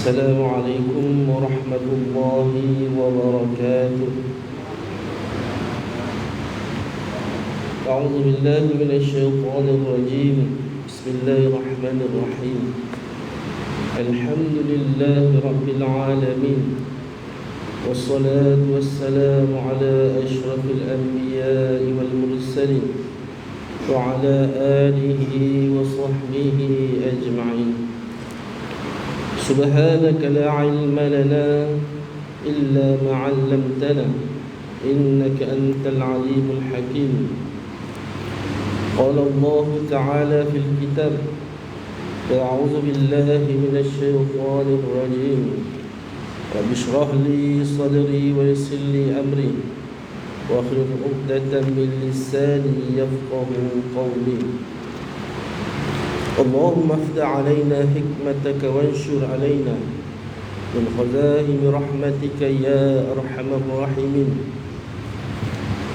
السلام عليكم ورحمة الله وبركاته. أعوذ بالله من الشيطان الرجيم. بسم الله الرحمن الرحيم. الحمد لله رب العالمين، والصلاة والسلام على أشرف الأنبياء والمرسلين وعلى آله وصحبه أجمعين. سبحانك لا علم لنا إلا ما علمتنا إنك أنت العليم الحكيم. قال الله تعالى في الكتاب: أعوذ بالله من الشيطان الرجيم. رب اشرح لي صدري ويسر لي أمري واحلل عقدة من لساني يفقهوا قولي. اللهم افتح علينا حكمتك وانشر علينا من خزائن رحمتك يا أرحم الراحمين.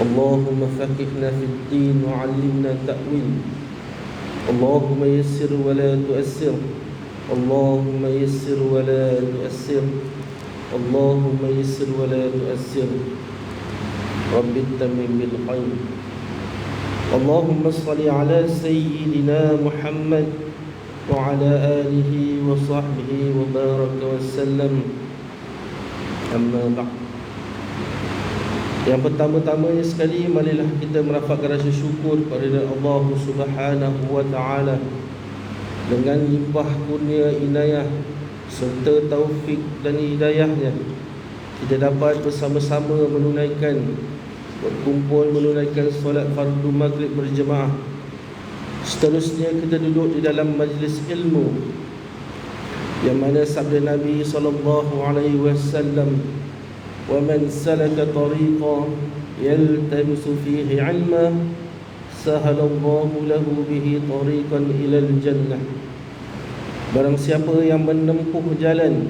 اللهم فقهنا في الدين وعلمنا التأويل. اللهم يسر ولا تؤسر. اللهم يسر ولا تؤسر. اللهم يسر ولا تؤسر. رب اتمم بالخير. اللهم صل على سيدنا محمد وعلى آله وصحبه وبارك وسلم. Amma ba'd. Yang pertama-tamanya sekali, marilah kita merafakkan rasa syukur kepada Allah Subhanahu wa taala dengan limpah kurnia inayah serta taufik dan hidayahnya. Kita dapat bersama-sama berkumpul menunaikan solat fardu maghrib berjemaah. Seterusnya kita duduk di dalam majlis ilmu yang mana sabda Nabi SAW, "Wa man salaka tariqan yaltamisu fihi 'ilma sahalallahu lahu bihi tariqan ilal jannah." Barang siapa yang menempuh jalan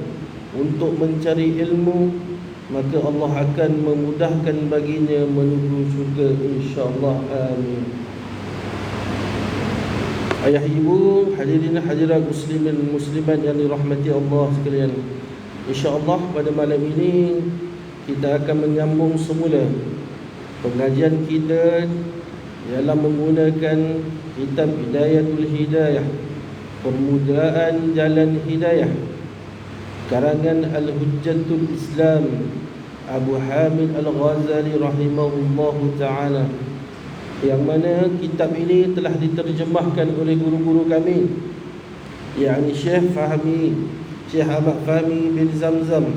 untuk mencari ilmu, maka Allah akan memudahkan baginya menuju syurga, insya-Allah. Amin. Ayah ibu, hadirin hadirat muslimin muslimat yang dirahmati Allah sekalian, insya-Allah pada malam ini kita akan menyambung semula pengajian kita dalam menggunakan kitab Hidayatul Hidayah, Permulaan Jalan Hidayah, karangan Al-Hujjatul Islam Abu Hamid Al-Ghazali rahimahullahu ta'ala, yang mana kitab ini telah diterjemahkan oleh guru-guru kami, yakni Syekh Ahmad Fahmi bin Zamzam,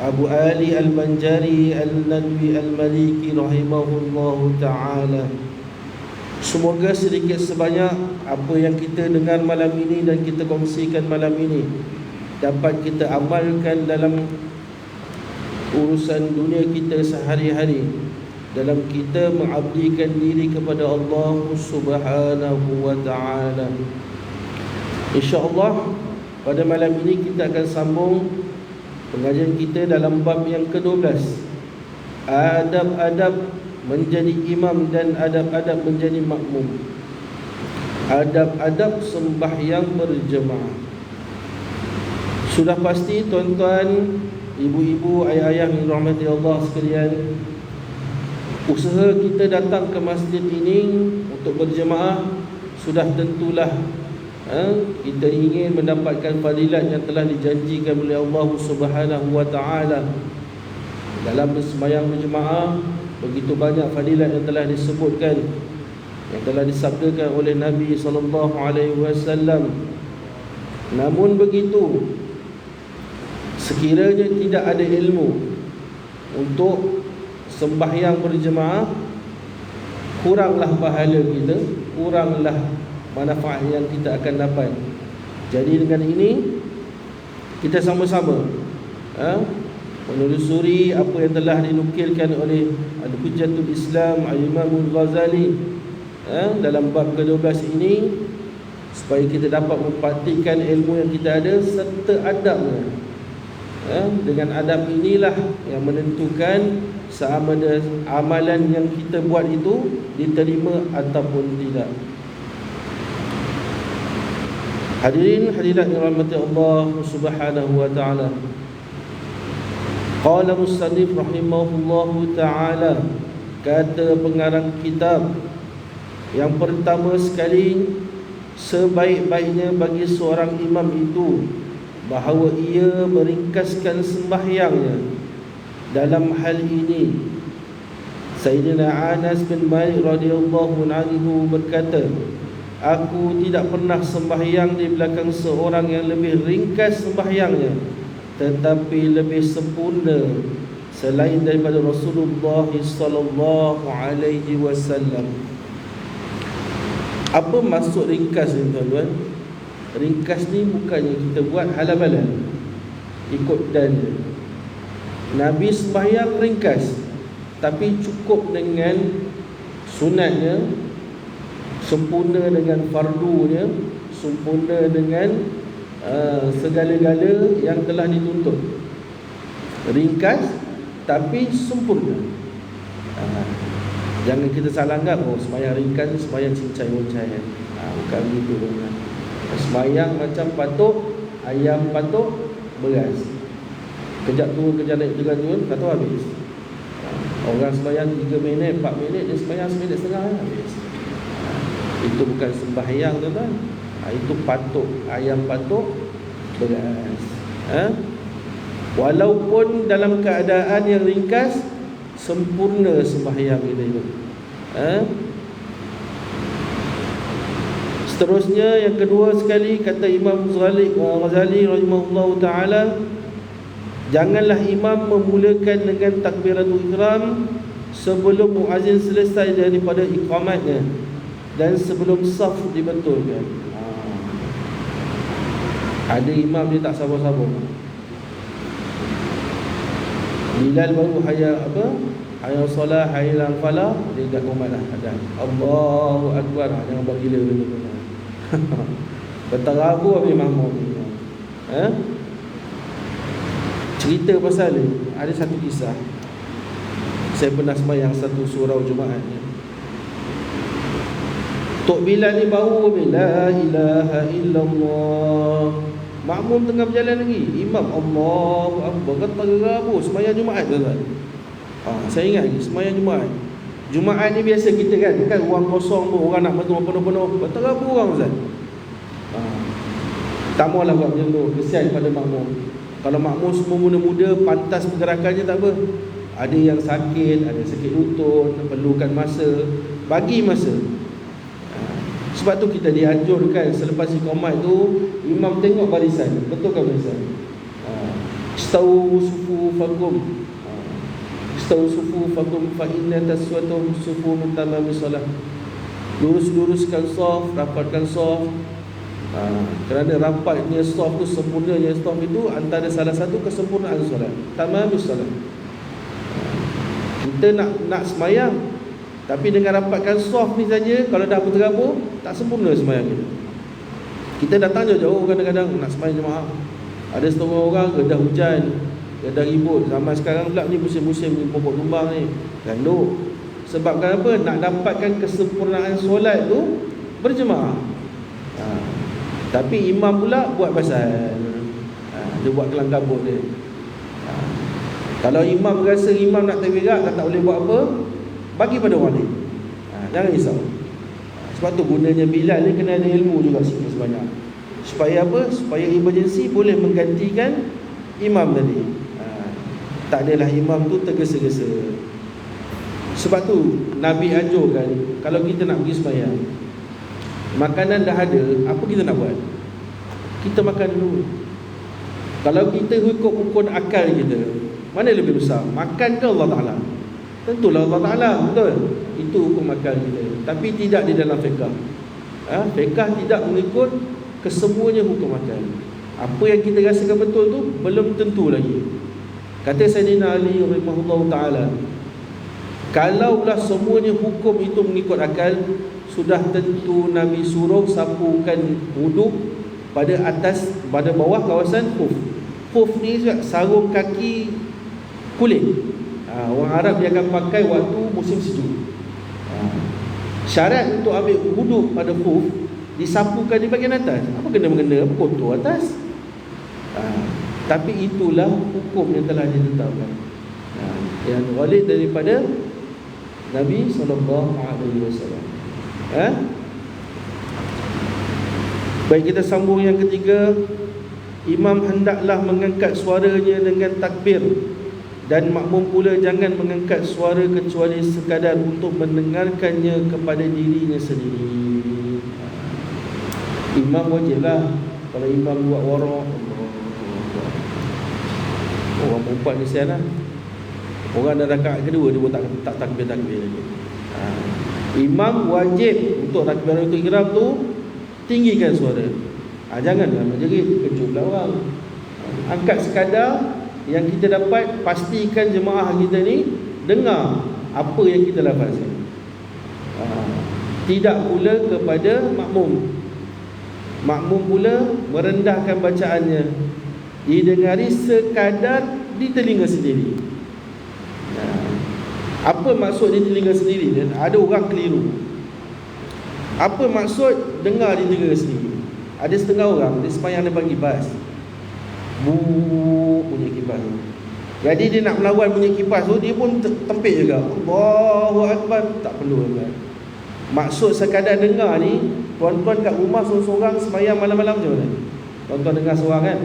Abu Ali Al-Banjari Al-Nadwi Al-Maliki rahimahullahu ta'ala. Semoga sedikit sebanyak apa yang kita dengar malam ini dan kita kongsikan malam ini dapat kita amalkan dalam urusan dunia kita sehari-hari, dalam kita mengabdikan diri kepada Allah Subhanahu wa ta'ala. InsyaAllah pada malam ini kita akan sambung pengajian kita dalam bab yang ke-12, adab-adab menjadi imam dan adab-adab menjadi makmum. Adab-adab sembahyang berjemaah. Sudah pasti tuan-tuan, ibu-ibu, ayah-ayah yang dirahmati Allah sekalian, usaha kita datang ke masjid ini untuk berjemaah sudah tentulah kita ingin mendapatkan fadilat yang telah dijanjikan oleh Allah Subhanahu wa taala. Dalam bersembahyang berjemaah begitu banyak fadilat yang telah disebutkan, yang telah disabdakan oleh Nabi sallallahu alaihi wasallam. Namun begitu, sekiranya tidak ada ilmu untuk sembahyang berjemaah, kuranglah pahala kita, kuranglah manfaat yang kita akan dapat. Jadi dengan ini kita sama-sama menelusuri apa yang telah dinukilkan oleh Al-Hujjatul Islam Al-Imam Al-Ghazali dalam bab ke-12 ini, supaya kita dapat mempraktikkan ilmu yang kita ada serta adabnya. Dengan adab inilah yang menentukan sama ada amalan yang kita buat itu diterima ataupun tidak. Hadirin hadirat yang rahmati Allah Subhanahu wa taala. Qala musannif rahimahullahu taala, kata pengarang kitab, yang pertama sekali, sebaik-baiknya bagi seorang imam itu bahawa ia meringkaskan sembahyangnya. Dalam hal ini Sayyidina Anas bin Malik radhiyallahu anhu berkata, aku tidak pernah sembahyang di belakang seorang yang lebih ringkas sembahyangnya tetapi lebih sempurna selain daripada Rasulullah sallallahu alaihi wasallam. Apa maksud ringkas ni tuan-tuan? Ringkas ni bukannya kita buat halang-halang ikut dan. Nabi sembahyang ringkas, tapi cukup dengan sunatnya, sempurna dengan fardunya, sempurna dengan segala-gala yang telah dituntut. Ringkas tapi sempurna. Jangan kita salah anggap, oh sembahyang ringkas ni sembahyang cincai-cincai. Bukan begitu tuan. Sembahyang macam patok ayam, patok beras. Kejap turun, kejap naik, kejap turun, patok habis. Orang sembahyang 3 minit, 4 minit, dia sembahyang 1.5 minit habis. Itu bukan sembahyang tuan-tuan. Itu patok ayam, patok beras. Walaupun dalam keadaan yang ringkas, sempurna sembahyang kita itu. Seterusnya, yang kedua sekali, kata Imam Ghazali rahimahullahu ta'ala, janganlah imam memulakan dengan takbiratul ihram sebelum muazzin selesai daripada iqamatnya dan sebelum saf dibetulkan. Ada imam dia tak sabar-sabar. Bilal baru hayya solah, hayya al-falah, dia dah qomat dah. Allahu akbar. Jangan buat gila dulu. Berterabu habis makmum. Cerita pasal ni, ada satu kisah. Saya pernah sembahyang satu surau Jumaat. Tok Bilal ni baru la ilaha illallah. Makmum tengah berjalan lagi, imam Allahu akbar, berterabu sembahyang Jumaat tuan-tuan. Saya ingat lagi sembahyang Jumaat. Jumaat ni biasa kita kan ruang kosong pun, orang nak bertemu penuh-penuh, berterabu orang Ustaz. Tak maulah buat macam tu, kesian pada makmum. Kalau makmum semua muda-muda, pantas pergerakannya tak apa. Ada yang sakit, ada sakit lutut, perlukan masa, bagi masa. Sebab tu kita dianjurkan selepas iqamat tu, imam tengok barisan, betulkan barisan. Istawu sufufakum, istawu sufufakum fa inna taswatum sufu min tamamis salah. Lurus-luruskan saf, rapatkan saf. Kerana rapatnya saf tu, sempurnanya saf itu antara salah satu kesempurnaan solat, tamamis salat. Kita nak semayang, tapi dengan rapatkan saf ni saja, kalau dah berterabur, tak sempurna semayang kita. Kita datang jauh-jauh kadang-kadang nak semayang jemaah. Ada setengah orang kedah hujan, kedah ribut. Zaman sekarang pula ni musim-musim ni pokok tumbang ni, ganduk. Sebab kenapa? Nak dapatkan kesempurnaan solat tu berjemaah. Tapi imam pula buat pasal, dia buat kelang kabut dia. Kalau imam rasa imam nak tergerak, tak boleh buat apa, bagi pada orang lain. Jangan risau. Sebab tu gunanya Bilal ni kena ada ilmu juga sikit sebanyak. Supaya apa? Supaya emergency boleh menggantikan imam tadi. Tak adalah imam tu tergesa-gesa. Sebab tu Nabi anjurkan, kalau kita nak pergi sembahyang, makanan dah ada, apa kita nak buat? Kita makan dulu. Kalau kita ikut akal kita, mana lebih besar? Makan ke Allah Ta'ala? Tentulah Allah Ta'ala, betul? Itu hukum akal kita. Tapi tidak di dalam fiqah. Fiqah tidak mengikut kesemuanya hukum akal. Apa yang kita rasakan betul tu belum tentu lagi. Kata Sayyidina Ali rahimahullah ta'ala, kalaulah semuanya hukum itu mengikut akal, sudah tentu Nabi suruh sapukan wuduk pada atas, pada bawah kawasan khuf. Khuf ni sarung kaki kulit. Orang Arab dia akan pakai waktu musim sejuk. Syarat untuk ambil wuduk pada khuf, disapukan di bahagian atas. Apa kena-mengena, apa kotor atas. Tapi itulah hukum yang telah ditetapkan, yang walid daripada Nabi SAW. Baik, kita sambung yang ketiga. Imam hendaklah mengangkat suaranya dengan takbir, dan makmum pula jangan mengangkat suara kecuali sekadar untuk mendengarkannya kepada dirinya sendiri. Imam wajiblah. Kalau imam buat warak, orang perempuan ni sian lah. Orang dah rakaat kedua dia pun tak takbir-takbir lagi. Imam wajib untuk takbiratul ihram tu tinggikan suara. Janganlah menjerit, kejutlah orang. Angkat sekadar yang kita dapat, pastikan jemaah kita ni dengar apa yang kita lafazkan. Tidak pula kepada makmum. Makmum pula merendahkan bacaannya, didengari sekadar di telinga sendiri. Apa maksud di telinga sendiri? Ada orang keliru. Apa maksud dengar di telinga sendiri? Ada setengah orang dia sembahyang depan kipas, bunyi kipas tu. Jadi dia nak melawan bunyi kipas tu, dia pun tempik juga. Allahu Akbar. Tak perlu kan. Maksud sekadar dengar ni, tuan-tuan kat rumah seorang-seorang sembahyang malam-malam macam mana? Tuan-tuan dengar seorang kan?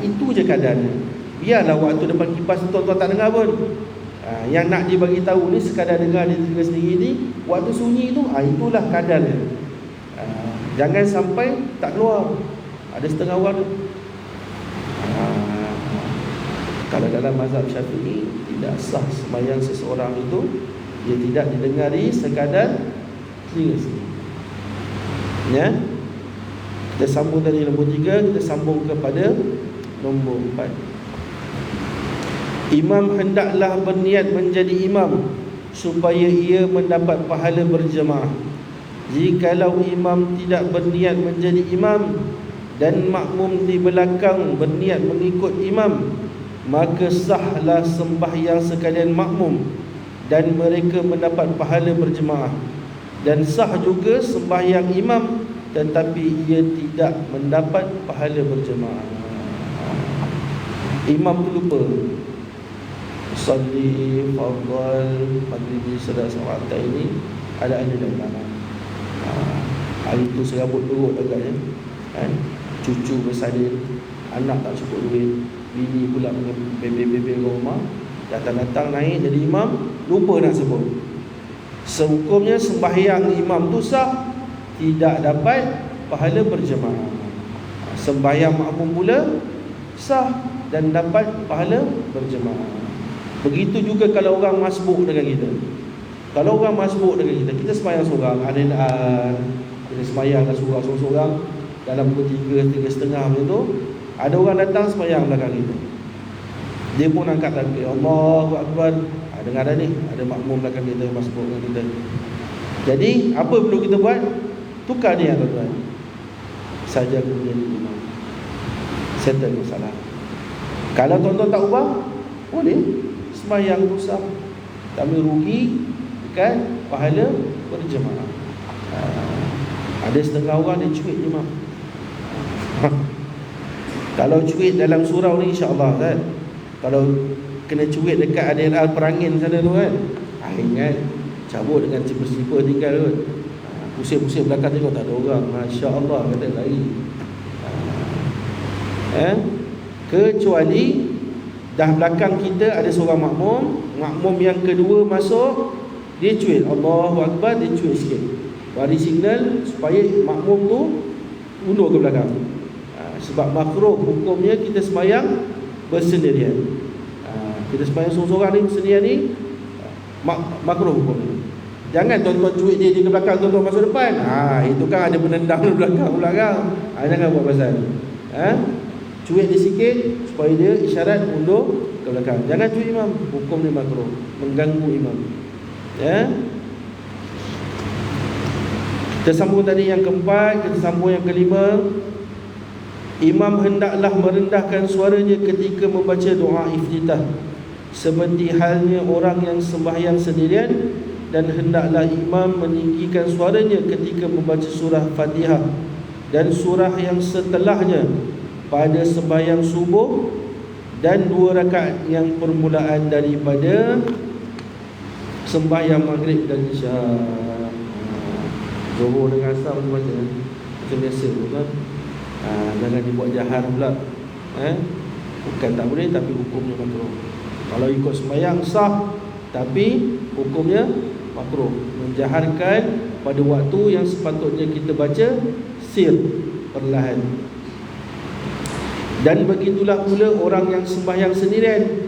Itu je kadarnya. Biarlah waktu depan kipas tuan-tuan tak dengar pun. Yang nak dibagi tahu ni sekadar dengar di telinga sendiri ni, waktu sunyi tu, itulah kadarnya. Jangan sampai tak keluar. Ada setengah orang tu. Kalau dalam mazhab Syafi'i, tidak sah sembahyang seseorang itu, dia tidak didengari sekadar telinga sendiri. Ya. Kita sambung dari nombor 3, kita sambung kepada nombor 4. Imam hendaklah berniat menjadi imam supaya ia mendapat pahala berjemaah. Jikalau imam tidak berniat menjadi imam dan makmum di belakang berniat mengikut imam, maka sahlah sembahyang sekalian makmum dan mereka mendapat pahala berjemaah. Dan sah juga sembahyang imam tetapi ia tidak mendapat pahala berjemaah. Imam tu lupa salli fardal maghrib salat salat ini ada dalam hari tu serabut perut agaknya kan? Cucu bersalin, anak tak cukup duit, bini pula bebel-bebel rumah, datang-datang naik jadi imam, lupa nak sebut. Sehukumnya sembahyang imam tu sah, tidak dapat pahala berjemaah. Sembahyang makmum pula sah dan dapat pahala berjemaah. Begitu juga kalau orang masbuk dengan kita. Kalau orang masbuk dengan kita, kita sembahyang seorang, kita sembahyang seorang dalam pukul 3:30 macam tu, ada orang datang sembahyang belakang kita. Dia pun angkat takbir, Allahu Akbar. Dengar dah ni, ada makmum belakang kita masbuk dengan kita. Jadi apa perlu kita buat? Tukar dia tuan-tuan. Saja kemudian imam. Settle masalah. Kalau tuan-tuan tak ubah, boleh sembahyang rusak, tapi rugi kan pahala berjemaah. Ada setengah orang dia cuit imam. Kalau cuit dalam surau ni insya-Allah kan. Kalau kena cuit dekat ada perangin sana tu kan, ingat cabut dengan cipa-cipa tinggal kot. Pusing-pusing belakang tengok tak ada orang, masya-Allah kata lari. Kecuali dah belakang kita ada seorang makmum yang kedua masuk, dia cuit Allahu Akbar, dia cuit sikit, bagi signal supaya makmum tu undur ke belakang. Sebab makruh hukumnya kita sembahyang bersendirian. Kita sembahyang seorang-seorang ni bersendirian ni makruh hukumnya. Jangan tuan-tuan cuit dia di belakang, tuan-tuan masuk depan. Itu kan ada penendang di belakang. Jangan buat pasal. Cuit dia sikit supaya dia isyarat undur ke belakang. Jangan cuit imam, hukum ni makruh, mengganggu imam. Kita sambung tadi yang keempat, kita sambung yang kelima. Imam hendaklah merendahkan suaranya ketika membaca doa iftitah, seperti halnya orang yang sembahyang sendirian dan hendaklah imam meninggikan suaranya ketika membaca surah Fatihah dan surah yang setelahnya pada sembahyang subuh dan 2 rakaat yang permulaan daripada sembahyang maghrib dan isya. Zuhur dengan asar baca macam biasa kan. Jangan dibuat jahar pula. Bukan tak boleh, tapi hukumnya makruh. Kalau ikut sembahyang sah, tapi hukumnya makruh. Menjaharkan pada waktu yang sepatutnya kita baca sir, perlahan. Dan begitulah pula orang yang sembahyang sendirian,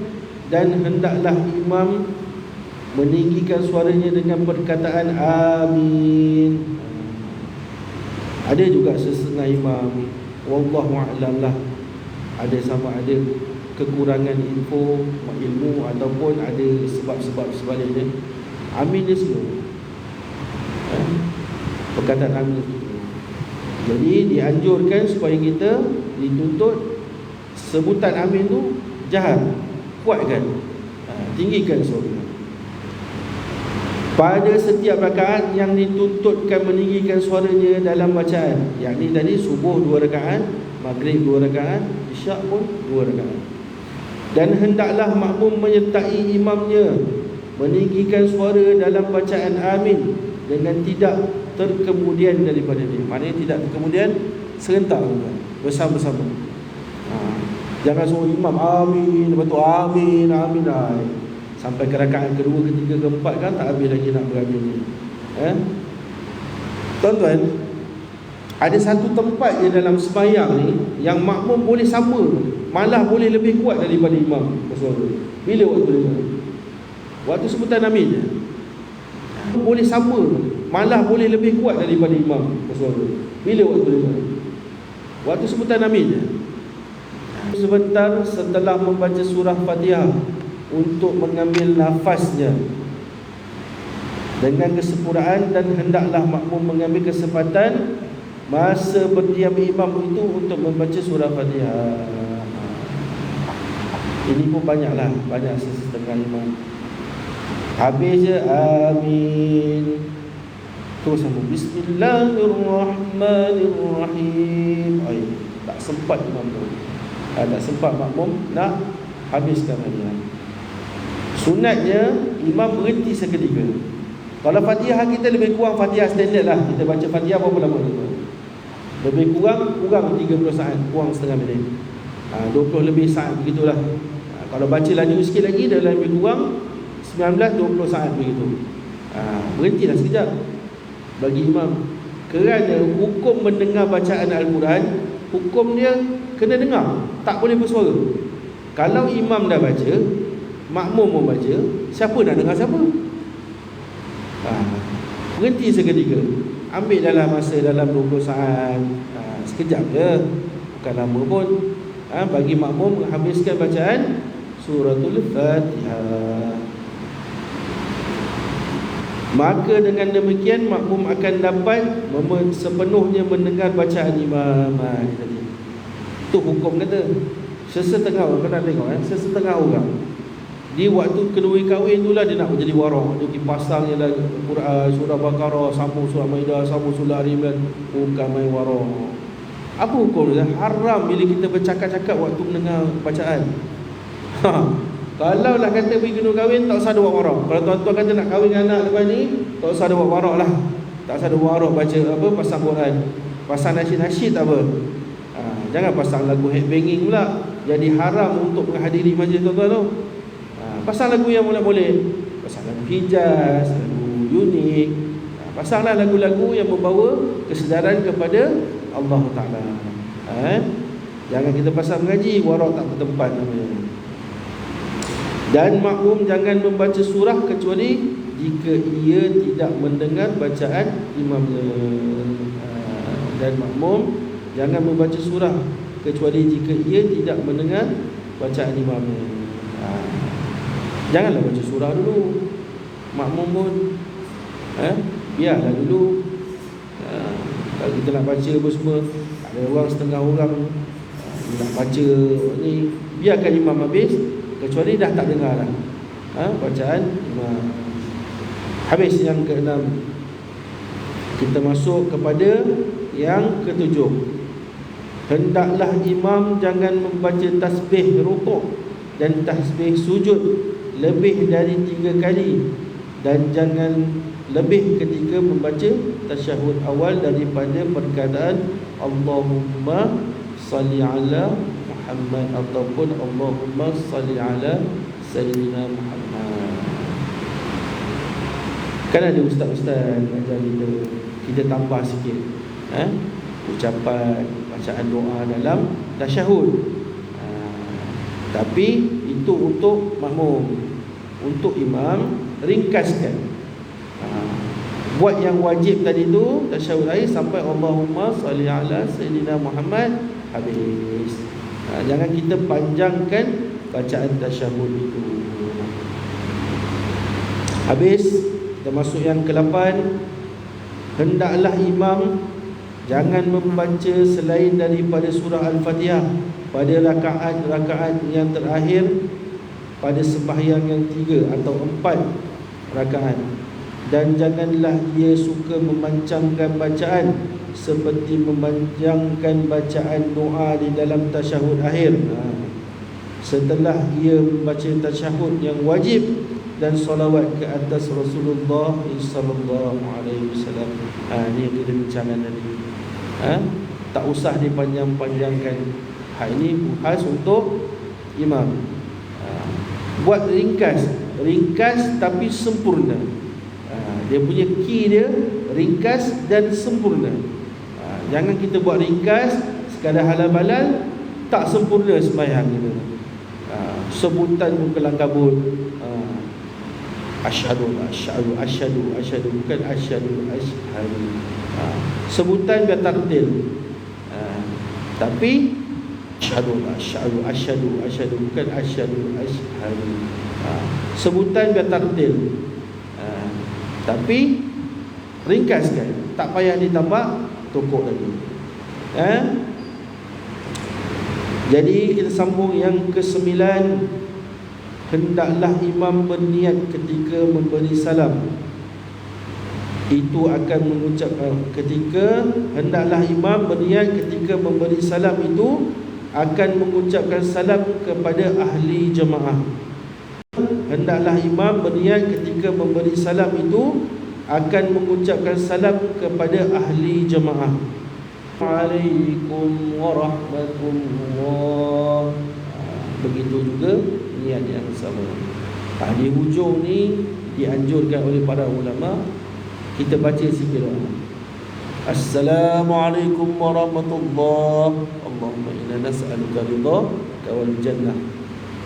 dan hendaklah imam meninggikan suaranya dengan perkataan amin. Ada juga setengah imam, wallahu a'lam lah, ada sama ada kekurangan ilmu ataupun ada sebab-sebab sebaliknya, amin dia slow. Perkataan amin itu. Jadi dianjurkan supaya kita dituntut sebutan amin tu jahar, kuatkan, tinggikan suara. Pada setiap rakaat yang dituntutkan meninggikan suaranya dalam bacaan, yakni tadi subuh 2 rakaat, maghrib 2 rakaat, isyak pun 2 rakaat. Dan hendaklah makmum menyertai imamnya meninggikan suara dalam bacaan amin dengan tidak terkemudian daripada dia. Maknanya tidak terkemudian, serentak bersama-sama. Jangan suruh imam amin, lepas tu amin, amin, sampai ke rakaat kedua, ketiga, keempat kan tak habis lagi nak beramin ni. Tuan-tuan, ada satu tempat je dalam sembahyang ni yang makmum boleh sama, malah boleh lebih kuat daripada imam bersuara. Bila waktu dia? Waktu sebutan amin je. Boleh sama, malah boleh lebih kuat daripada imam bersuara. Bila waktu dia? Waktu sebutan amin je. Sebentar setelah membaca surah Fatihah untuk mengambil nafasnya dengan kesempurnaan, dan hendaklah makmum mengambil kesempatan masa berdiam imam itu untuk membaca surah Fatihah. Ini pun banyaklah, banyak setengah imam habis je amin, terus sambung bismillahirrahmanirrahim. Tak sempat imam tu, tak sempat makmum nak habiskan Fatihah. Sunatnya imam berhenti seketika. Kalau Fatihah kita lebih kurang, Fatihah standard lah, kita baca Fatihah berapa lama tu? Lebih kurang 30 saat, kurang setengah minit, 20 lebih saat begitulah. Kalau baca laju sikit lagi, dah lebih kurang 19-20 saat begitu. Berhentilah sekejap bagi imam. Kerana hukum mendengar bacaan Al-Quran, hukum dia kena dengar, tak boleh bersuara. Kalau imam dah baca, makmum membaca, siapa nak dengar siapa? Berhenti seketika. Ambil dalam masa dalam 20 saat, sekejap je, bukan lama pun. Bagi makmum menghabiskan bacaan suratul Fatihah. Maka dengan demikian makmum akan dapat sepenuhnya mendengar bacaan imam. Itu hukum kata. Sesetengah orang, kena tengok sesetengah orang di waktu kedua kahwin itulah dia nak menjadi warok. Dia pergi pasang je lah Quran, surah Baqarah, sambung surah Maidah, sambung surah Al-Imran. Bukan main warok. Apa hukum dia? Haram bila kita bercakap-cakap waktu mendengar bacaan. Kalau lah kata pergi kedua kahwin, tak usah ada buat warok. Kalau tuan-tuan kata nak kahwin dengan anak lepas ni, tak usah ada buat warok lah. Tak usah ada buat warok, baca apa, pasang Quran, pasang nasyid-nasyid tak apa. Jangan pasang lagu headbanging pula, jadi haram untuk menghadiri majlis tuan-tuan tu. Pasang lagu yang boleh, pasang lagu Hijaz, lagu unik. Pasanglah lagu-lagu yang membawa kesedaran kepada Allah Ta'ala. Jangan kita pasang mengaji, warok tak bertempat namanya. Dan makmum jangan membaca surah kecuali jika ia tidak mendengar bacaan imamnya. Dan makmum jangan membaca surah kecuali jika ia tidak mendengar bacaan imamnya. Janganlah baca surah dulu, makmum pun biarlah dulu. Kalau kita nak baca apa semua, ada orang setengah orang nak baca ni, biarkan imam habis, kecuali dah tak dengar lah bacaan imam. Habis yang keenam. Kita masuk kepada yang ketujuh. Hendaklah imam jangan membaca tasbih rukuk dan tasbih sujud lebih dari 3 kali, dan jangan lebih ketika membaca tasyahud awal daripada perkataan Allahumma salli ala Muhammad ataupun Allahumma salli ala Sayyidina Muhammad. Kan ada ustaz-ustaz ajar kita tambah sikit ucapan bacaan doa dalam tasyahud. Tapi itu untuk makmum. Untuk imam ringkaskan. Buat yang wajib tadi tu tasyahud akhir sampai Allahumma salli ala Sayyidina Muhammad, habis. Jangan kita panjangkan bacaan tasyahud itu. Habis. Kita masuk yang ke-8. Hendaklah imam jangan membaca selain daripada surah Al-Fatihah pada rakaat-rakaat yang terakhir pada sembahyang yang 3 atau 4 rakaat, dan janganlah dia suka memancangkan bacaan seperti memanjangkan bacaan doa di dalam tasyahud akhir setelah ia membaca tasyahud yang wajib dan salawat ke atas Rasulullah sallallahu alaihi wasallam. Ini kita bincangkan tadi. Tak usah dipanjang-panjangkan. Ini khas untuk imam. Buat ringkas tapi sempurna. Dia punya key dia ringkas dan sempurna. Jangan kita buat ringkas sekadar halal-halal, tak sempurna sembahyang kita. Sebutan pun kelang kabut. Asyhadu bukan asyhadu. Sebutan biar tartil. Tapi asyhadu bukan asyhadu. Sebutan biar tartil. Tapi ringkaskan, tak payah ditambah tokok lagi. Jadi kita sambung yang ke-9. Hendaklah imam berniat ketika memberi salam. Itu akan mengucapkan hendaklah imam berniat ketika memberi salam itu akan mengucapkan salam kepada ahli jemaah. Hendaklah imam berniat ketika memberi salam itu akan mengucapkan salam kepada ahli jemaah. Waalaikumsalam warahmatullahi. Begitu juga niat yang sama. Di hujung ni dianjurkan oleh para ulama kita baca sikit doa. Assalamualaikum warahmatullahi. Allahumma inna nas'aluka ridhaka wal jannah.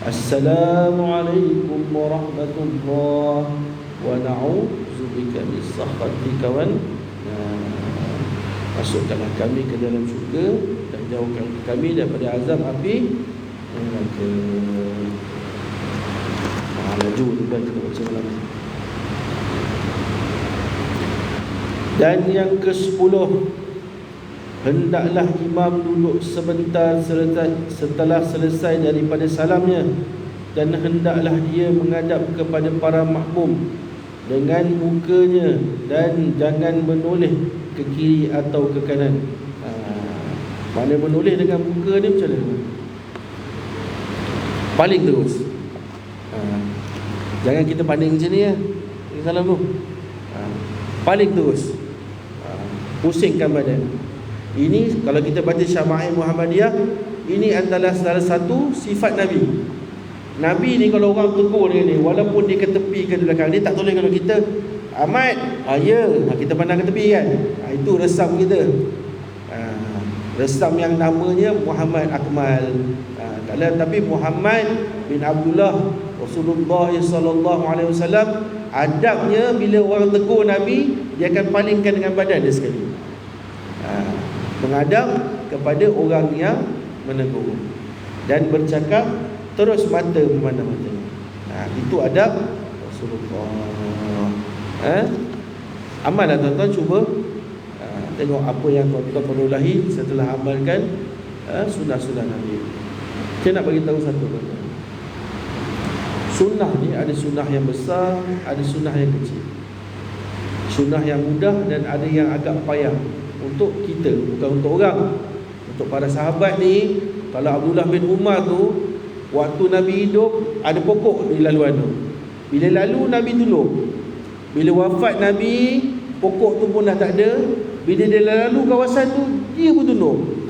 Assalamualaikum warahmatullahi wa na'udzubika min sakhatika wan nar. Masukkanlah kami ke dalam syurga dan jauhkan kami daripada azab api neraka. Laju juga kita baca malam ni. Dan yang ke-10, hendaklah imam duduk sebentar setelah selesai daripada salamnya, dan hendaklah dia menghadap kepada para makmum dengan mukanya dan jangan menoleh ke kiri atau ke kanan. Mana menoleh dengan muka ni macam mana? Paling terus. Jangan kita panding macam ni ya. Salam tu. Paling terus. Pusingkan badan. Ini kalau kita baca Syama'il Muhammadiyah, ini adalah salah satu sifat Nabi. Nabi ni kalau orang tegur dia ni, walaupun dia ke tepi ke belakang, dia tak toleh kalau kita Ahmad, ya, kita pandang ke tepi kan. Itu resam kita. Resam yang namanya Muhammad Akmal. Tapi Muhammad bin Abdullah Rasulullah sallallahu alaihi wasallam, adabnya bila orang tegur Nabi, dia akan palingkan dengan badan dia sekali. Menghadap kepada orang yang menegur dan bercakap terus mata memandang-mata. Itu adab Rasulullah. Amallah tuan-tuan, cuba tengok apa yang tuan-tuan perluahi setelah amalkan sunnah-sunnah Nabi. Saya nak bagi tahu satu tuan-tuan. Sunnah ni ada sunnah yang besar, ada sunnah yang kecil. Sunnah yang mudah dan ada yang agak payah untuk kita, bukan untuk orang. Untuk para sahabat ni, kalau Abdullah bin Umar tu, waktu Nabi hidup ada pokok di laluan tu. Bila lalu Nabi tolong. Bila wafat Nabi, pokok tu pun dah tak ada. Bila dia lalu kawasan tu, dia pun tunduk.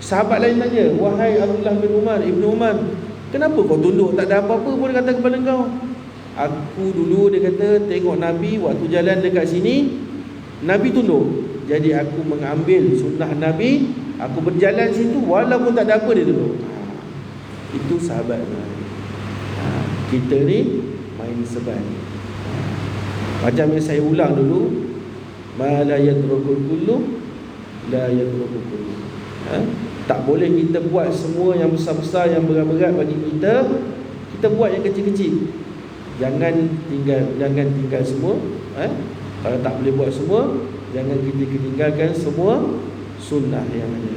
Sahabat lain tanya, wahai Abdullah bin Umar, Ibnu Umar, kenapa kau tunduk? Tak ada apa-apa pun dia kata kepada kau. Aku dulu, dia kata, tengok Nabi waktu jalan dekat sini, Nabi tunduk. Jadi aku mengambil sunnah Nabi, aku berjalan situ walaupun tak ada apa, dia tunduk. Itu sahabat. Kita ni main seban. Macam yang saya ulang dulu, ma la yatrukul kullu la yatrukul kullu. Tak boleh kita buat semua yang besar-besar, yang berat-berat bagi kita. Kita buat yang kecil-kecil. Jangan tinggal semua. Kalau tak boleh buat semua, jangan kita tinggalkan semua sunnah yang ada.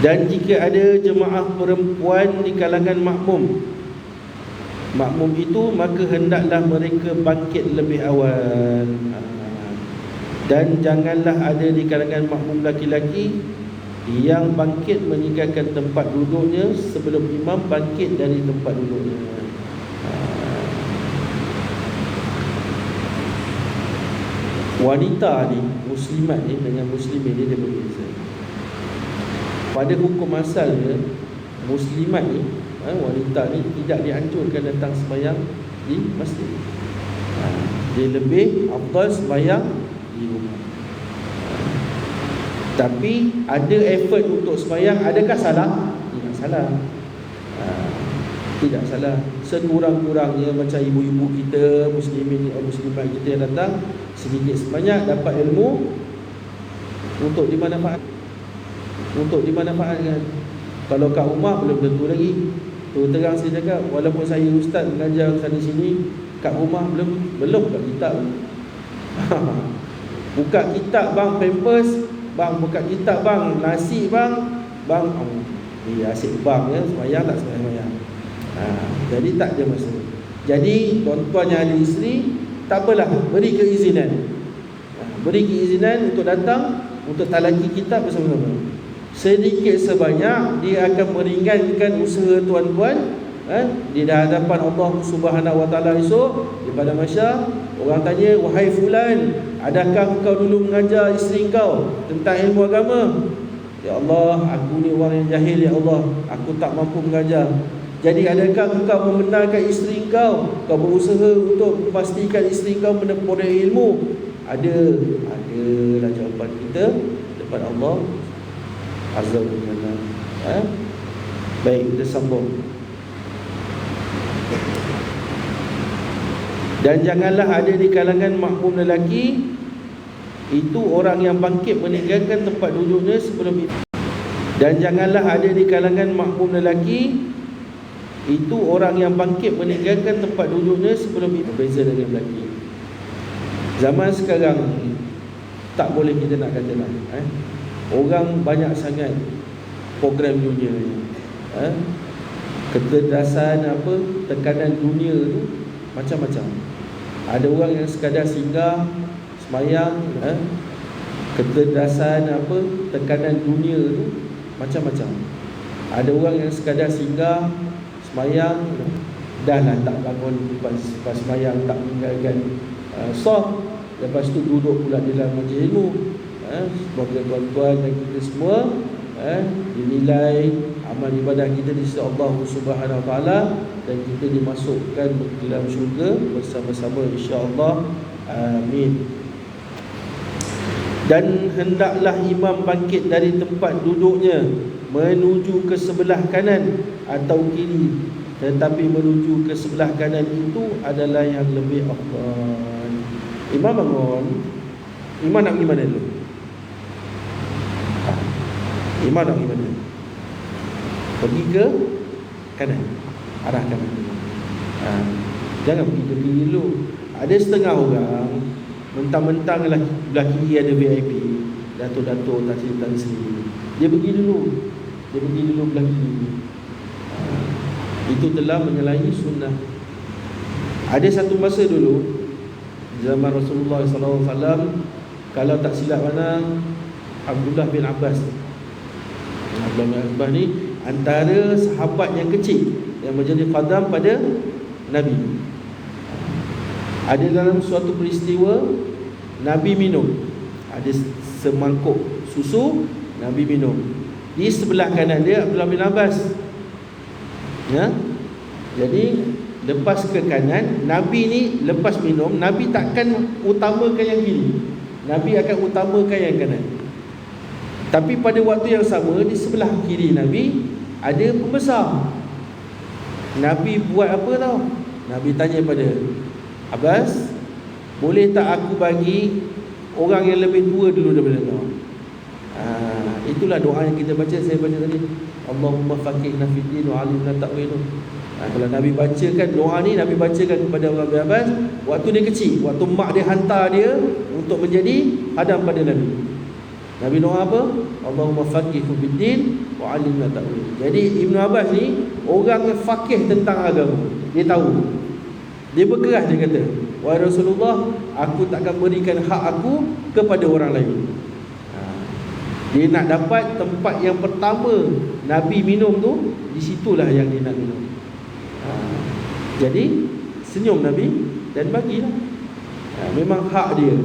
Dan jika ada jemaah perempuan di kalangan makmum itu, maka hendaklah mereka bangkit lebih awal. Dan janganlah ada di kalangan makmum laki-laki yang bangkit meninggalkan tempat duduknya sebelum imam bangkit dari tempat duduknya. Wanita ni, muslimat ni dengan muslimin ni dia berbeza. Pada hukum asalnya, muslimat ni, wanita ni tidak dianjurkan datang sembahyang di masjid. Dia lebih afdal sembahyang di rumah. Tapi ada effort untuk sembahyang, adakah salah? Tidak salah. Tidak salah. Sekurang-kurangnya macam ibu-ibu kita, muslimat kita yang datang, sedikit sebanyak dapat ilmu untuk dimanfaatkan. Kalau kat rumah belum tentu lagi. Terang saya cakap, walaupun saya ustaz mengajar sana sini, kat rumah belum buka kitab. Buka kitab bang, Pampers bang, buka kitab bang, nasi bang, asyik bang ya, sembahyang tak sembahyang. Jadi tak ada masalah. Jadi tuan-tuan yang ada isteri, tak apalah, beri keizinan. Beri keizinan untuk datang, untuk talaki kitab bersama-sama. Sedikit sebanyak dia akan meringankan usaha tuan-tuan di hadapan Allah Subhanahu wa taala esok di pada mahsyar. Orang tanya, wahai fulan, adakah kau dulu mengajar isteri kau tentang ilmu agama? Ya Allah, aku ni orang yang jahil ya Allah, aku tak mampu mengajar. Jadi adakah kau membenarkan isteri kau berusaha untuk memastikan isteri kau memperoleh ilmu? Adalah jawapan kita depan Allah Azza wa Jalla. Baik, kita sambung. Dan janganlah ada di kalangan makmum lelaki itu orang yang bangkit meninggalkan tempat duduknya sebelum itu. Dan janganlah ada di kalangan makmum lelaki itu orang yang bangkit meninggalkan tempat duduknya sebelum itu. Berbeza dengan lelaki. Zaman sekarang tak boleh kita nak kata lah. Orang banyak sangat program dunia ni. Kecerdasan tekanan dunia tu macam-macam. Ada orang yang sekadar singgah semayang, kecerdasan tekanan dunia tu macam-macam. Ada orang yang sekadar singgah semayang, dah lah tak bangun lepas semayang, tak meninggalkan soft, lepas tu duduk pula di dalam majlis ilmu. Sebagai tuan-tuan dan kita semua, dinilai amal ibadah kita di sisi Allah Subhanahu wa taala dan kita dimasukkan ke dalam syurga bersama-sama insya-Allah. Amin. Dan hendaklah imam bangkit dari tempat duduknya menuju ke sebelah kanan atau kiri, tetapi menuju ke sebelah kanan itu adalah yang lebih afdal. Imam bangun, imam nak pergi mana dulu? Imam nak pergi mana? Pergi ke kanan, arah kanan. Jangan pergi ke kiri dulu. Ada setengah orang mentang-mentang belah kiri ada VIP, datuk-datuk tak sendiri, dia pergi dulu belah kiri. Itu telah menyalahi sunnah. Ada satu masa dulu zaman Rasulullah SAW, kalau tak silap mana, Abdullah bin Abbas. Abdullah bin Abbas ni antara sahabat yang kecil yang menjadi khadam pada Nabi. Ada dalam suatu peristiwa Nabi minum, ada semangkuk susu, Nabi minum. Di sebelah kanan dia Abdullah bin Abbas, ya. Jadi lepas ke kanan, Nabi ni lepas minum, Nabi takkan utamakan yang kiri, Nabi akan utamakan yang kanan. Tapi pada waktu yang sama, di sebelah kiri Nabi ada pembesar. Nabi buat apa tau? Nabi tanya pada Abbas, boleh tak aku bagi orang yang lebih tua dulu daripada kau? Itulah doa yang kita baca, saya baca tadi, Allahumma faqihna fid din wa 'allimna ta'wil. Kalau Nabi bacakan doa ni, Nabi bacakan kepada Abdullah bin Abbas waktu dia kecil, waktu mak dia hantar dia untuk menjadi hadam pada Nabi. Nabi doa apa? Allahumma faqihhu fid din wa 'allimna ta'wil. Jadi Ibnu Abbas ni orang yang faqih tentang agama. Dia tahu. Dia berkeras, dia kata, wahai Rasulullah, aku takkan berikan hak aku kepada orang lain. Dia nak dapat tempat yang pertama Nabi minum tu, di situlah yang dia nak minum. Jadi senyum Nabi dan bagilah. Memang hak dia.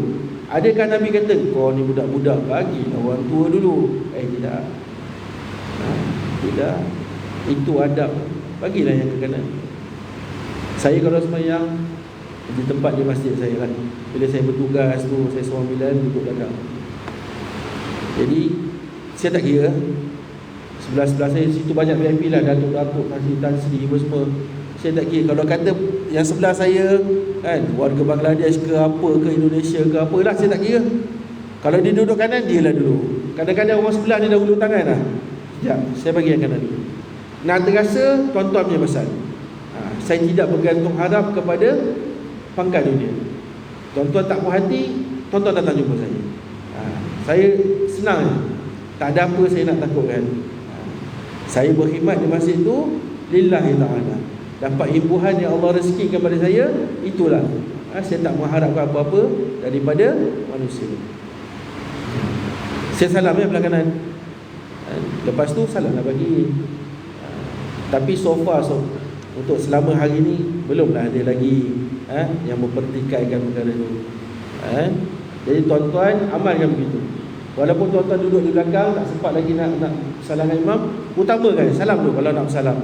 Adakah Nabi kata, kau ni budak-budak, bagilah orang tua dulu? Tidak. Tidak. Itu adab. Bagilah yang ke kanan. Saya kalau sembahyang di tempat di masjid saya lah, bila saya bertugas tu, saya seorang bilan duduk belakang. Jadi saya tak kira, sebelah-sebelah saya situ banyak VIP lah, datuk-datuk, Tan Sri semua. Saya tak kira. Kalau kata yang sebelah saya kan, warga Bangladesh ke apa ke, Indonesia ke apalah, saya tak kira. Kalau dia duduk kanan, dia lah dulu. Kadang-kadang orang sebelah ni dah hulur tangan lah. Sekejap, saya bagi yang kanan dulu. Nak terasa, tuan-tuan punya pasal. Saya tidak bergantung harap kepada pangkat dunia. Tuan-tuan tak puas hati, tuan-tuan datang jumpa saya. Saya senang, tak ada apa saya nak takutkan. Saya berkhidmat di masjid tu lillahi ta'ala. Dapat imbuhan yang Allah rezekikan kepada saya, itulah. Saya tak mengharapkan apa-apa daripada manusia. Saya salam belah kanan. Lepas tu salam nak bagi. Tapi so far, untuk selama hari ni belumlah ada lagi yang mempertikaikan perkara itu. Jadi tuan-tuan amalkan begitu. Walaupun tuan-tuan duduk di belakang, tak sempat lagi nak salam dengan imam, utamakan salam dulu kalau nak bersalam.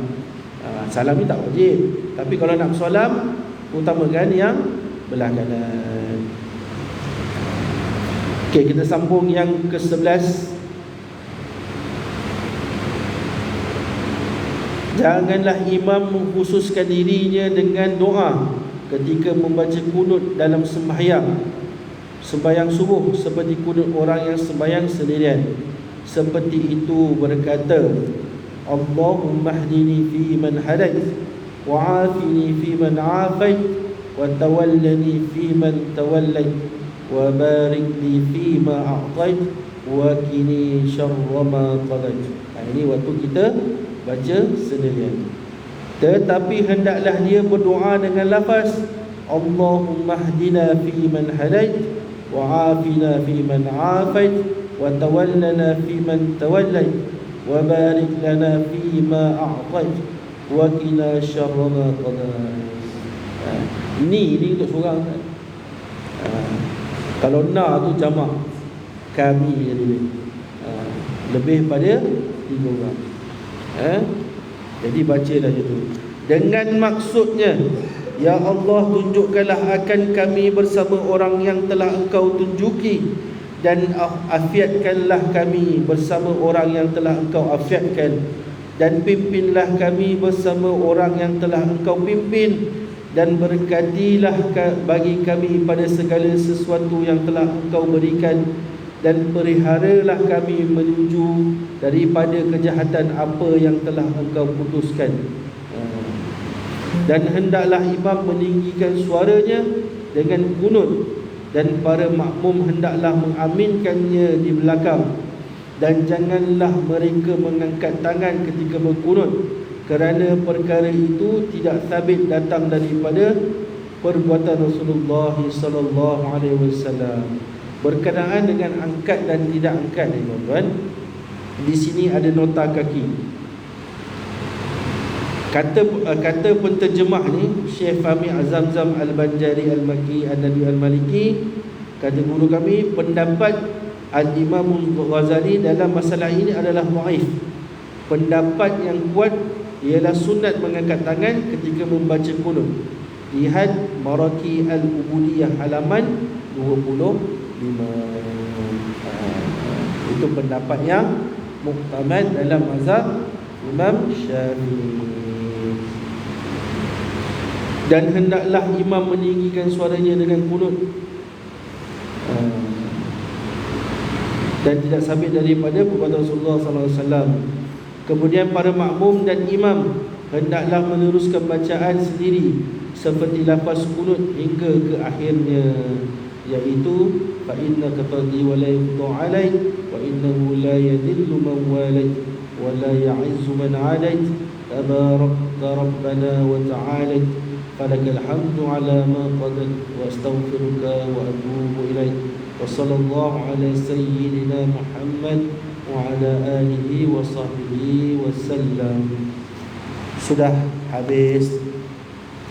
Salam ni tak wajib, tapi kalau nak bersalam, utamakan yang belah kanan. Okey, kita sambung yang ke-11. Janganlah imam mengkhususkan dirinya dengan doa ketika membaca kunut dalam sembahyang subuh seperti kunut orang yang sembahyang sendirian. Seperti itu berkata, Allahumma hdini fi man hadait, wa afini fi man afait, wa tawallani fi man tawallait, wa barik li fi ma a'tait, wa qini syarra ma qadait. Ini waktu kita baca sendirian. Tetapi hendaklah dia berdoa dengan lafaz Allahumma hdina fi man hadait, wa afina fi man afait, wa tawallana fi man tawallait, wa barik lana fi ma a'tait, wa qina syarra ma qadait. Ini untuk seorang. Kalau na tu jamak, kami jadi lebih pada 3 orang. Jadi bacalah itu dengan maksudnya, ya Allah, tunjukkanlah akan kami bersama orang yang telah Engkau tunjuki, dan afiatkanlah kami bersama orang yang telah Engkau afiatkan, dan pimpinlah kami bersama orang yang telah Engkau pimpin, dan berkatilah bagi kami pada segala sesuatu yang telah Engkau berikan, dan peliharalah kami menuju daripada kejahatan apa yang telah Engkau putuskan. Dan hendaklah imam meninggikan suaranya dengan kunut, dan para makmum hendaklah mengaminkannya di belakang, dan janganlah mereka mengangkat tangan ketika berkunut, kerana perkara itu tidak sabit datang daripada perbuatan Rasulullah sallallahu alaihi wasallam. Berkenaan dengan angkat dan tidak angkat ni tuan-tuan, di sini ada nota kaki. Kata penterjemah ni, Syekh Fahmi Azamzam Al-Banjari Al-Makki An-Nabi Al-Maliki, kata guru kami, pendapat Al-Imam Al-Ghazali dalam masalah ini adalah dhaif. Pendapat yang kuat ialah sunat mengangkat tangan ketika membaca qunut. Lihat Maraki Al-Ubudiyah halaman 25. Itu pendapat yang muktamad dalam mazhab Imam Syafi'i. Dan hendaklah imam meninggikan suaranya dengan qunut, dan tidak sabit daripada perbuatan Rasulullah sallallahu alaihi wasallam. Kemudian para makmum dan imam hendaklah meneruskan bacaan sendiri seperti lafaz qunut hingga ke akhirnya, iaitu fa innaka tadhi wa la yuqda alaik wa innahu la yadhillu man walait wa la ya'izzu man alait tabarakta rabbana wa ta'ala falakal hamdu ala ma qadat wa astaghfiruka wa atubu ilaik wa sallallahu ala sayyidina Muhammad wa ala alihi wa sahbihi wasallam. Sudah habis.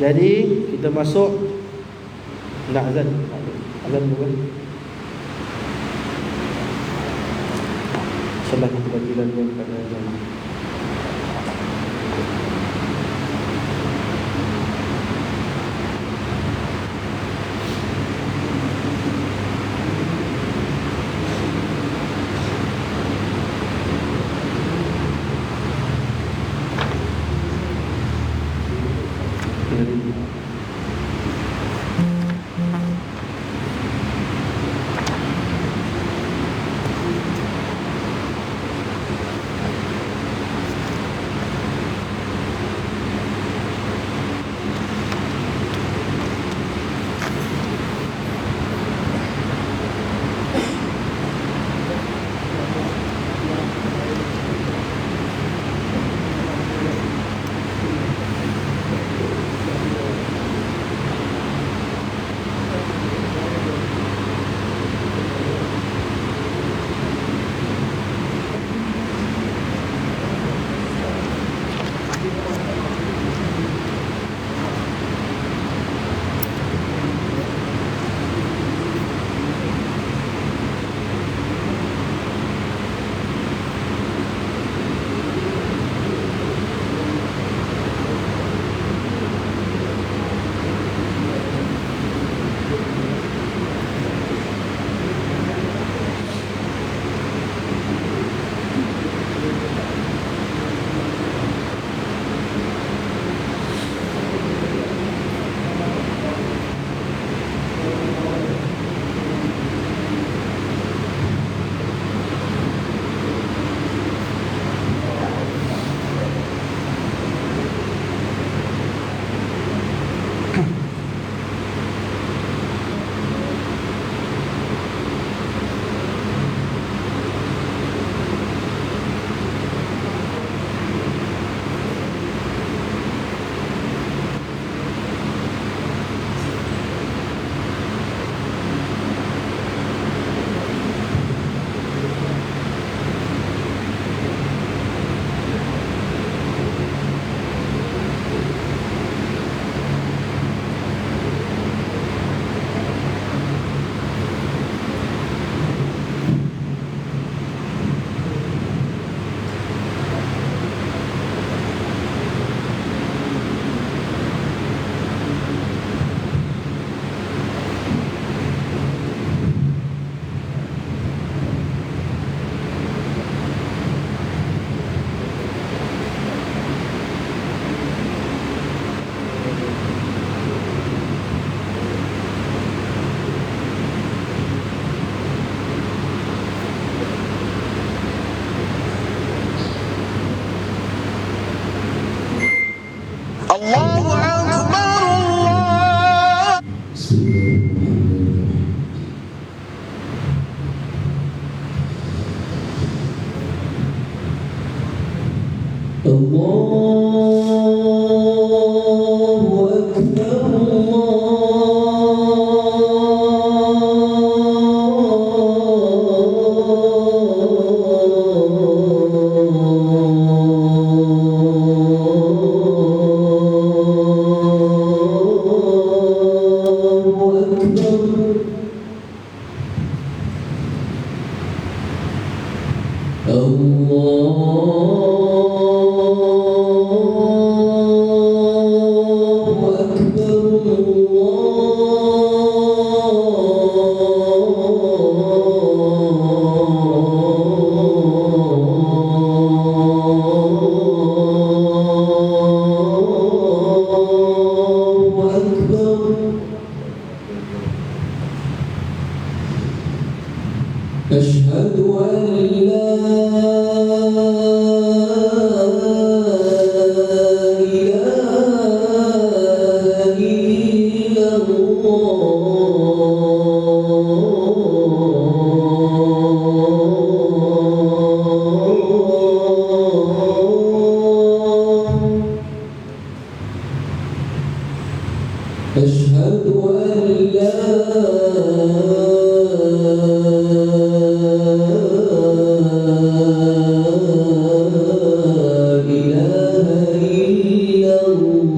Jadi kita masuk nak azan. Azan dulu. Salah kita bagi lalu pada azan. الله أكبر الله أشهد أن لا إله إلا الله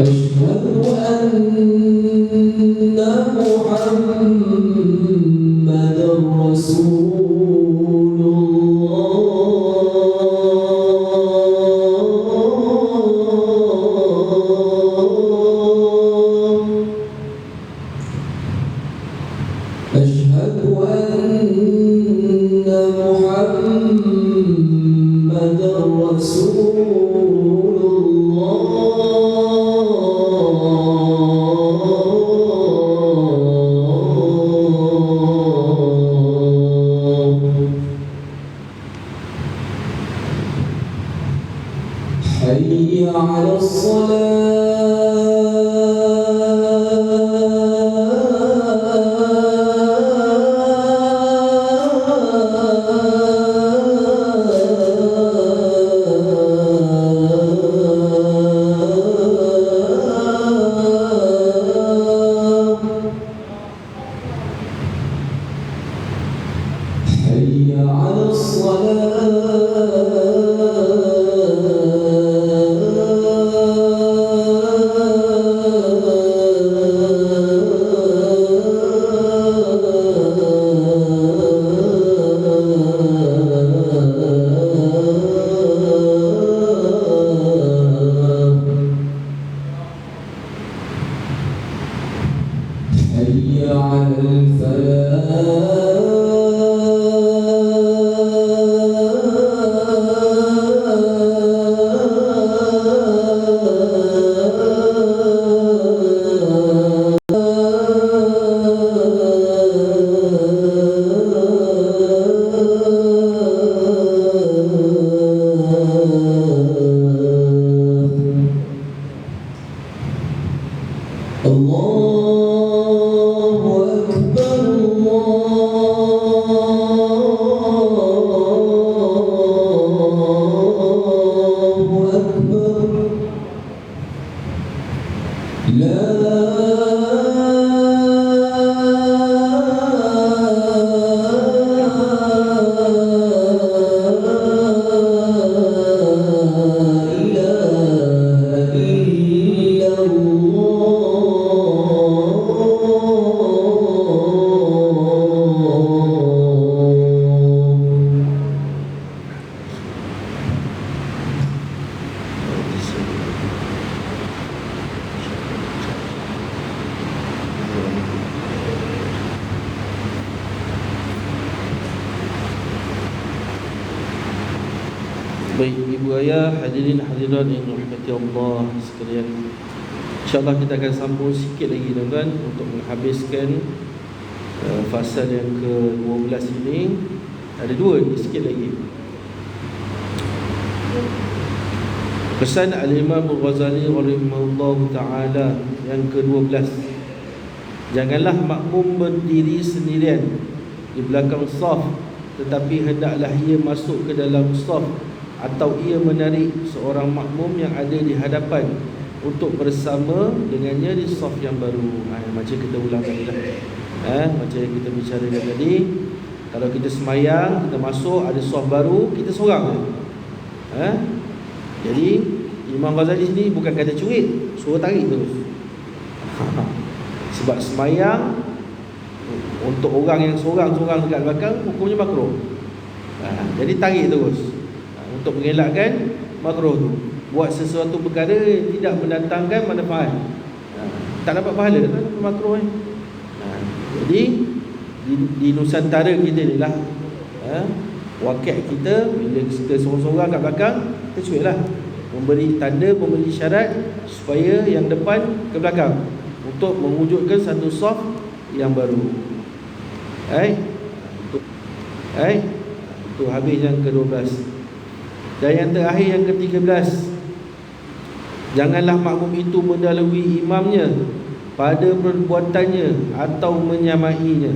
أشهد أن محمدًا رسول الله أشهد أن محمدًا رسول حي على الصلاة حي على حي على الله أكبر الله أكبر لا إله إلا Baik, ibu ayah, hadirin hadirat yang dirahmati Allah sekalian. InsyaAllah kita akan sambung sikit lagi tuan-tuan untuk menghabiskan fasa yang ke-12 ini. Ada dua ni sikit lagi. Pesan Al-Imam Al-Ghazali rahimahullahu ta'ala yang ke-12. Janganlah makmum berdiri sendirian di belakang saf, tetapi hendaklah ia masuk ke dalam saf atau ia menarik seorang makmum yang ada di hadapan untuk bersama dengannya di saf yang baru. Macam kita ulang tadi lah. Macam yang kita bicarakan tadi, kalau kita semayang, kita masuk ada saf baru, kita seorang. Jadi Imam Ghazali sini bukan kata cuit, suruh tarik terus. Sebab semayang untuk orang yang seorang-seorang dekat belakang, hukumnya makruh. Jadi tarik terus untuk mengelakkan makruh tu. Buat sesuatu perkara yang tidak mendatangkan manfaat, tak dapat pahala, kan makruh ni. Jadi di Nusantara kita ni lah, wakil kita bila kita seorang-seorang kat belakang, kita cuit lah. memberi tanda, memberi syarat supaya yang depan ke belakang untuk mewujudkan satu saf yang baru. Itu habis yang ke-12. Dan yang terakhir yang ke-13, janganlah makmum itu mendahului imamnya pada perbuatannya atau menyamainya.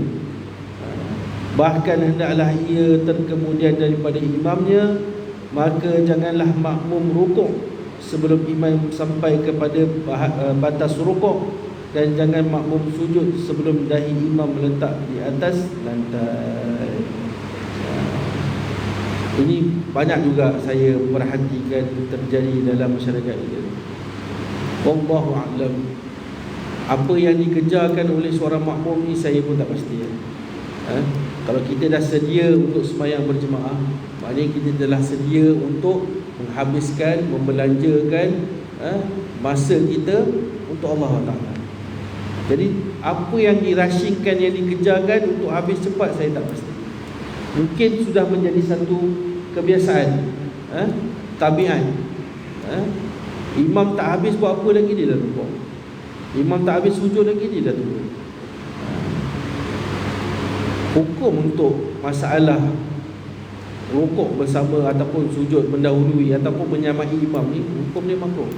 Bahkan hendaklah ia terkemudian daripada imamnya, maka janganlah makmum rukuk sebelum imam sampai kepada batas rukuk, dan jangan makmum sujud sebelum dahi imam meletak di atas lantai. Ini banyak juga saya perhatikan terjadi dalam masyarakat kita. Wallahu a'lam. Apa yang dikejarkan oleh seorang makmum ni saya pun tak pasti. Kalau kita dah sedia untuk sembahyang berjemaah, maknanya kita telah sedia untuk menghabiskan, membelanjakan masa kita untuk Allah Ta'ala. Jadi apa yang dirasingkan, yang dikejarkan untuk habis cepat, saya tak pasti. Mungkin sudah menjadi satu kebiasaan, tabiat. Imam tak habis buat apa lagi, dia dah rukuk. Imam tak habis sujud lagi, dia dah turun. Hukum untuk masalah rukuk bersama ataupun sujud mendahului ataupun menyamai imam ni, hukum dia makruh.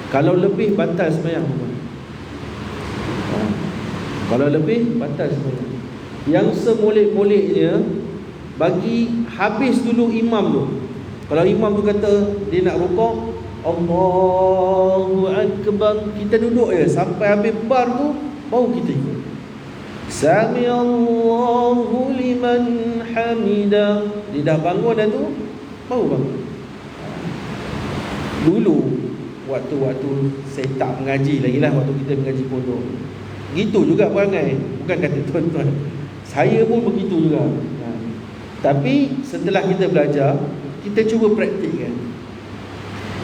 Kalau lebih, batal sembahyang. Kalau lebih, batal sembahyang. Yang semolek-moleknya, bagi habis dulu imam tu. Kalau imam tu kata dia nak rukuk, Allahu Akbar, kita duduk je sampai habis bar tu, baru kita ikut. Sami Allahu liman hamida. Dia dah bangun dah tu, baru bangun. Dulu waktu saya tak mengaji lagi lah, waktu kita mengaji pondok, gitu juga perangai. Bukan kata tuan-tuan, saya pun begitu juga. Tapi setelah kita belajar, kita cuba praktikkan.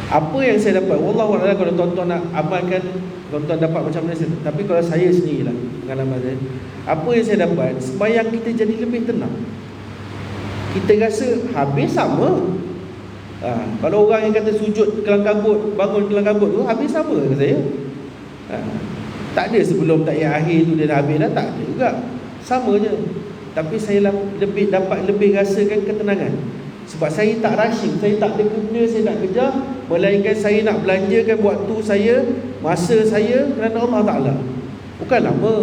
Apa yang saya dapat, wallahu a'lam, kalau tuan-tuan nak amalkan, tuan-tuan dapat macam mana saya. Tapi kalau saya sendirilah, pengalaman saya, apa yang saya dapat, sembahyang kita jadi lebih tenang. Kita rasa habis sama. Kalau orang yang kata sujud kelang kabut, bangun kelang kabut tu, habis sama ke saya? Tak ada sebelum takyat akhir tu dia dah habis dah, tak ada juga. Sama je. Tapi saya dapat lebih rasakan ketenangan. Sebab saya tak rushing, saya tak ada benda saya nak kejar, melainkan saya nak belanjakan waktu saya, masa saya kerana Allah Ta'ala. Bukan lama.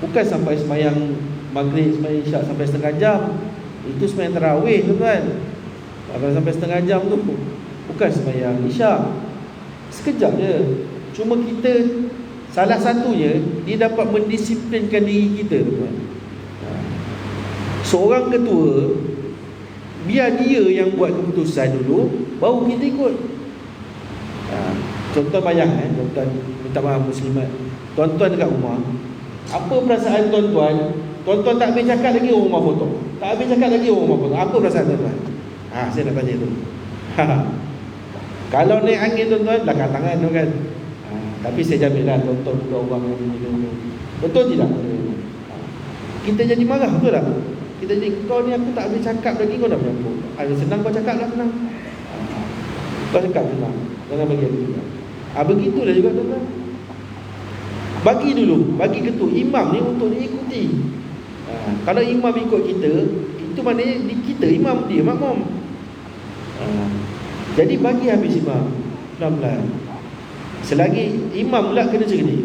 Bukan sampai sembahyang maghrib, sembahyang isyak sampai setengah jam. Itu sembahyang tarawih tu kan. Kalau sampai setengah jam tu, bukan sembahyang isyak. Sekejap je. Cuma kita, salah satunya, dia dapat mendisiplinkan diri kita tu kan. Seorang ketua, biar dia yang buat keputusan dulu, baru kita ikut. Contoh bayang, tuan-tuan, minta maaf muslimat, tuan-tuan dekat rumah, apa perasaan tuan-tuan? Tuan-tuan tak habis cakap lagi, orang rumah foto. Tak habis cakap lagi, orang rumah foto. Apa perasaan tuan-tuan? Saya nak tanya tu. Kalau naik angin tuan-tuan, belakang tangan tu kan. Tapi saya jamin lah, tuan-tuan bukan orang yang minum. Betul tidak? Kita jadi marah, betul tak? Kita jadi, kau ni aku tak habis cakap lagi, kau dah menyampuk. Senang kau cakap lah, senang. Kau cakap senang, jangan bagi aku juga. Begitulah juga tuan-tuan. Bagi dulu, bagi ketua, imam ni untuk diikuti. Kalau imam ikut kita, itu maknanya kita imam, dia makmum. Jadi bagi habis imam, pelan-pelan. Selagi imam pula kena cerdik.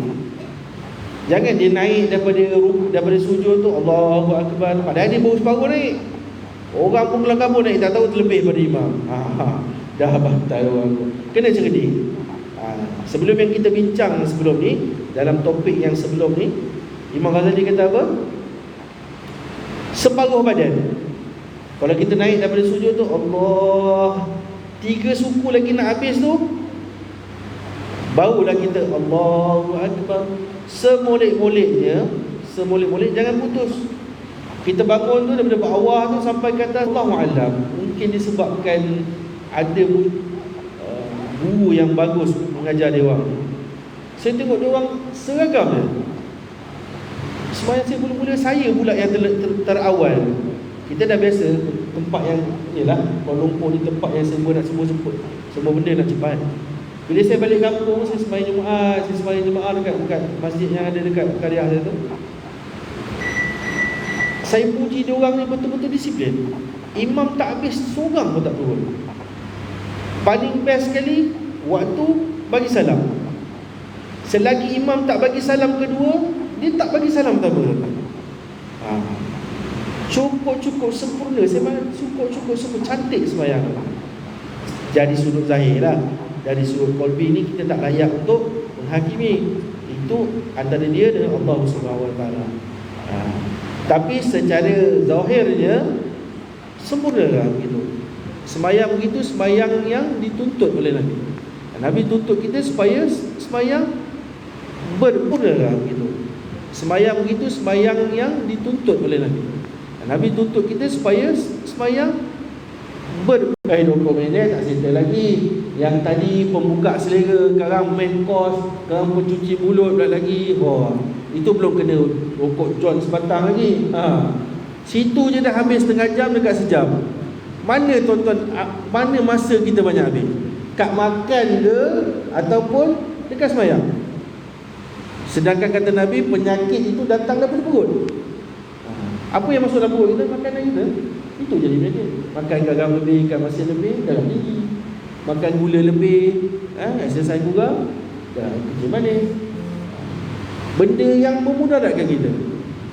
Jangan dia naik daripada sujud tu, Allahu Akbar, padahal dia baru separuh naik. Orang pun kelang kabut naik, tak tahu terlebih pada imam. Dah batal orang. Kena cerdik. Sebelum yang kita bincang sebelum ni, dalam topik yang sebelum ni, Imam Ghazali kata apa? Separuh badan. Kalau kita naik daripada sujud tu, Allah, 3 suku lagi nak habis tu, barulah kita Allahu Akbar. Semolek-moleknya, jangan putus. Kita bangun tu daripada bawah tu sampai kata Allahu A'lam. Mungkin disebabkan ada guru yang bagus mengajar dia orang. Saya tengok dia orang seragam je. Sembahyang saya mula-mula, saya pula yang terawal. Kita dah biasa tempat yang yalah, Kuala Lumpur ni tempat yang semua nak semua benda nak cepat. Bila saya balik kampung, saya sembahyang Jumaat dekat masjid yang ada dekat Karyah tu. Saya puji diorang ni betul-betul disiplin. Imam tak habis seorang pun tak turun. Paling best sekali waktu bagi salam. Selagi imam tak bagi salam kedua, dia tak bagi salam pertama. Cukup sempurna. Saya main cukup cantik sembahyang. Jadi sudut zahir lah. Dari sudut qalbi ni kita tak layak untuk menghakimi. Itu antara dia dengan Allah SWT. Tapi secara zahirnya sempurna lah begitu. Sembahyang begitu sembahyang yang dituntut oleh Nabi. Nabi tuntut kita supaya sembahyang berpurna lah begitu. Sembahyang begitu sembahyang yang dituntut oleh Nabi. Nabi tuntut kita supaya sembahyang 20 minit tak settle lagi. Yang tadi pembuka selera, sekarang main course, sekarang pencuci mulut pula lagi. Itu belum kena rokok John sebatang lagi. Situ je dah habis setengah jam dekat sejam. Mana tuan-tuan, mana masa kita banyak habis? Kat makan ke ataupun dekat sembahyang? Sedangkan kata Nabi, penyakit itu datang daripada perut. Apa yang masuk dalam perut kita? Makanan kita. Itu jadi penyakit. Makan garam lebih, ikan masin lebih, darah tinggi. Makan gula lebih, exercise kurang, darah kecil manis. Benda yang memudaratkan kita.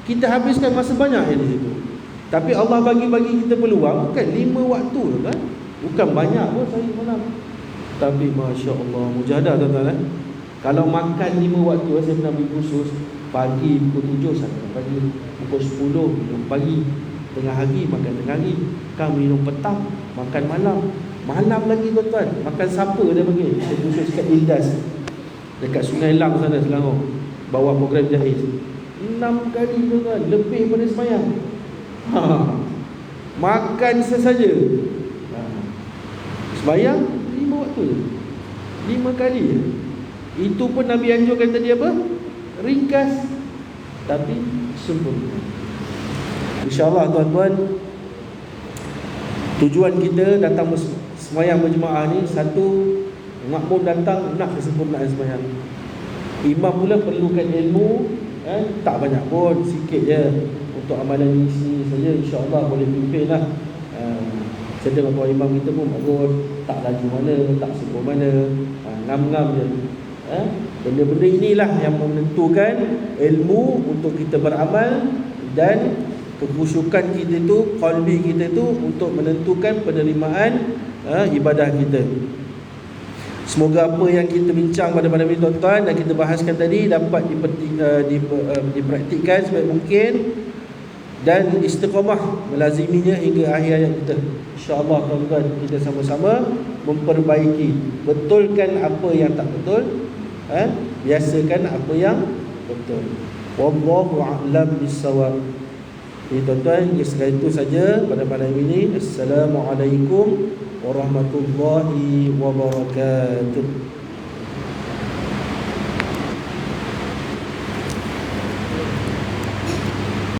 Kita habiskan masa banyak di situ. Tapi Allah bagi kita peluang, bukan 5 waktu kan? Bukan banyak pun sehari malam. Tapi Masya Allah, mujahadah tuan-tuan. Kalau makan 5 waktu, saya pernah beri khusus. Pagi pukul 7 sampai pagi, pukul 10 minum pagi, tengah hari makan tengah hari, kan minum petang, makan malam. Malam lagi tuan-tuan, makan siapa dia panggil? Saya khusus kat Ildas, dekat Sungai Lang sana Selangor, bawah program Jahiz. 6 kali tuan-tuan, lebih pada sembahyang. Makan sesaja. Sembahyang 5 waktu, 5 kali. Itu pun Nabi anjurkan tadi apa? Ringkas tapi sempurna. InsyaAllah tuan-tuan, tujuan kita datang sembahyang berjemaah ni, satu, makmum datang nak kesempurnaan sembahyang. Imam pula perlukan ilmu, tak banyak pun, sikit je. Untuk amalan di sini saja, insyaAllah boleh pimpin lah. Saya tengok tuan imam kita pun bagus, tak laju mana, tak sempur mana, ngam-ngam je. Benda-benda inilah yang menentukan ilmu untuk kita beramal, dan kekhusyukan kita tu, qalbi kita tu, untuk menentukan penerimaan ibadah kita. Semoga apa yang kita bincang pada malam ini tuan-tuan dan kita bahaskan tadi dapat dipraktikkan sebaik mungkin dan istiqamah melaziminya hingga akhir hayat kita. InsyaAllah tuan-tuan, kita sama-sama memperbaiki, betulkan apa yang tak betul, biasakan apa yang betul. Wallahu a'lam bissawab. Jadi tuan-tuan, sekali itu saja pada malam ini. Assalamualaikum warahmatullahi wabarakatuh.